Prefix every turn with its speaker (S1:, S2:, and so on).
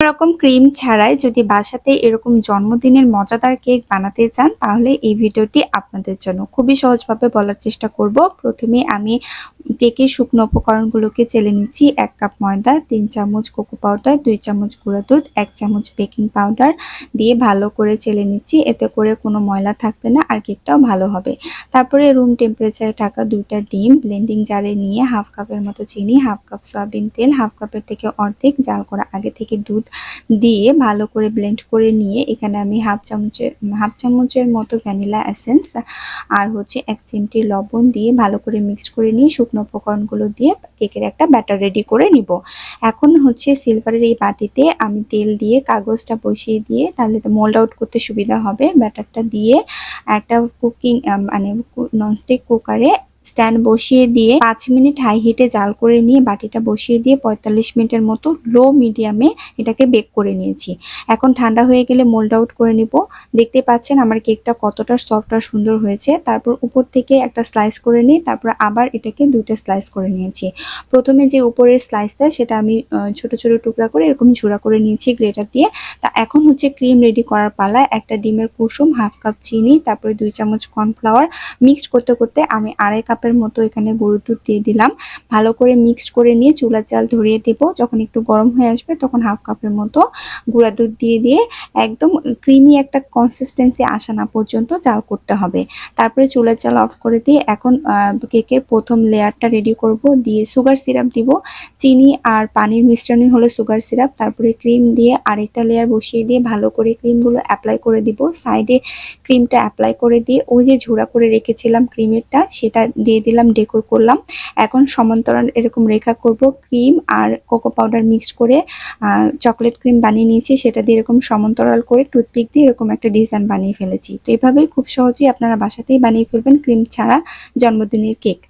S1: রকম ক্রিম ছাড়াই যদি বাসাতে এরকম জন্মদিনের মজাদার কেক বানাতে চান তাহলে এই ভিডিওটি আপনাদের জন্য। খুবই সহজভাবে বলার চেষ্টা করব। প্রথমে আমি কেকের শুকনো উপকরণগুলোকে চেলে নিচ্ছি। 1 কাপ ময়দা, 3 চামচ কোকো পাউডার, 2 চামচ গুঁড়া দুধ, 1 চামচ বেকিং পাউডার দিয়ে ভালো করে চেলে নিচ্ছি। এতে করে কোনো ময়লা থাকবে না আর কেকটাও ভালো হবে। তারপরে রুম টেম্পারেচারে থাকা 2টা ডিম ব্লেন্ডিং জারে নিয়ে হাফ কাপের মতো চিনি, হাফ কাপ সয়াবিন তেল, হাফ কাপের থেকে অর্ধেক জাল করা আগে থেকে দুধ দিয়ে ভালো করে ব্লেন্ড করে নিয়ে এখানে আমি হাফ চামচের মতো ভ্যানিলা এসেন্স আর হচ্ছে 1 চিমটি লবণ দিয়ে ভালো করে মিক্সড করে নিয়ে শুকনো উপকরণগুলো দিয়ে কেকের একটা ব্যাটার রেডি করে নিব। এখন হচ্ছে সিলভারের এই বাটিতে আমি তেল দিয়ে কাগজটা বসিয়ে দিয়ে তাহলে মোল্ড আউট করতে সুবিধা হবে। ব্যাটারটা দিয়ে একটা মানে ননস্টিক কুকারে স্ট্যান্ড বসিয়ে দিয়ে 5 মিনিট হাই হিটে জাল করে নিয়ে বাটিটা বসিয়ে দিয়ে 45 মিনিটের মতো লো মিডিয়ামে এটাকে বেক করে নিয়েছি। এখন ঠান্ডা হয়ে গেলে মোল্ড আউট করে নিব। দেখতে পাচ্ছেন আমার কেকটা কতটা সফট আর সুন্দর হয়েছে। তারপর উপর থেকে একটা স্লাইস করে নিই, তারপর আবার এটাকে 2টা স্লাইস করে নিয়েছি। প্রথমে যে উপরের স্লাইসটা সেটা আমি ছোট ছোট টুকরা করে এরকম ঝুড়া করে নিয়েছি গ্রেটার দিয়ে। তা এখন হচ্ছে ক্রিম রেডি করার পালা। একটা ডিমের কুসুম, হাফ কাপ চিনি, তারপরে 2 চামচ কর্নফ্লাওয়ার মিক্সড করতে করতে আমি 2.5 কাপের মতো এখানে গরুর দুধ দিয়ে দিলাম। ভালো করে মিক্সড করে নিয়ে চুলার জাল ধরিয়ে দেব। যখন একটু গরম হয়ে আসবে তখন হাফ কাপের মতো গুঁড়া দুধ দিয়ে একদম ক্রিমি একটা কনসিস্টেন্সি আসা না পর্যন্ত জাল করতে হবে। তারপরে চুলার জাল অফ করে দিয়ে এখন কেকের প্রথম লেয়ারটা রেডি করব। দিয়ে সুগার সিরাপ দিব। চিনি আর পানির মিশ্রণই হলো সুগার সিরাপ। তারপরে ক্রিম দিয়ে আরেকটা লেয়ার বসিয়ে দিয়ে ভালো করে ক্রিমগুলো অ্যাপ্লাই করে দিব। সাইডে ক্রিমটা অ্যাপ্লাই করে দিয়ে ওই যে ঝুড়া করে রেখেছিলাম ক্রিমেরটা সেটা দিয়ে দিলাম, ডেকোর করলাম। এখন সমান্তরাল এরকম রেখা করব। ক্রিম আর কোকো পাউডার মিক্সড করে চকলেট ক্রিম বানিয়ে নিয়েছি, সেটা দিয়ে এরকম সমান্তরাল করে টুথপিক দিয়ে এরকম একটা ডিজাইন বানিয়ে ফেলেছি। তো এভাবেই খুব সহজেই আপনারা বাসাতেই বানিয়ে ফেলবেন ক্রিম ছাড়া জন্মদিনের কেক।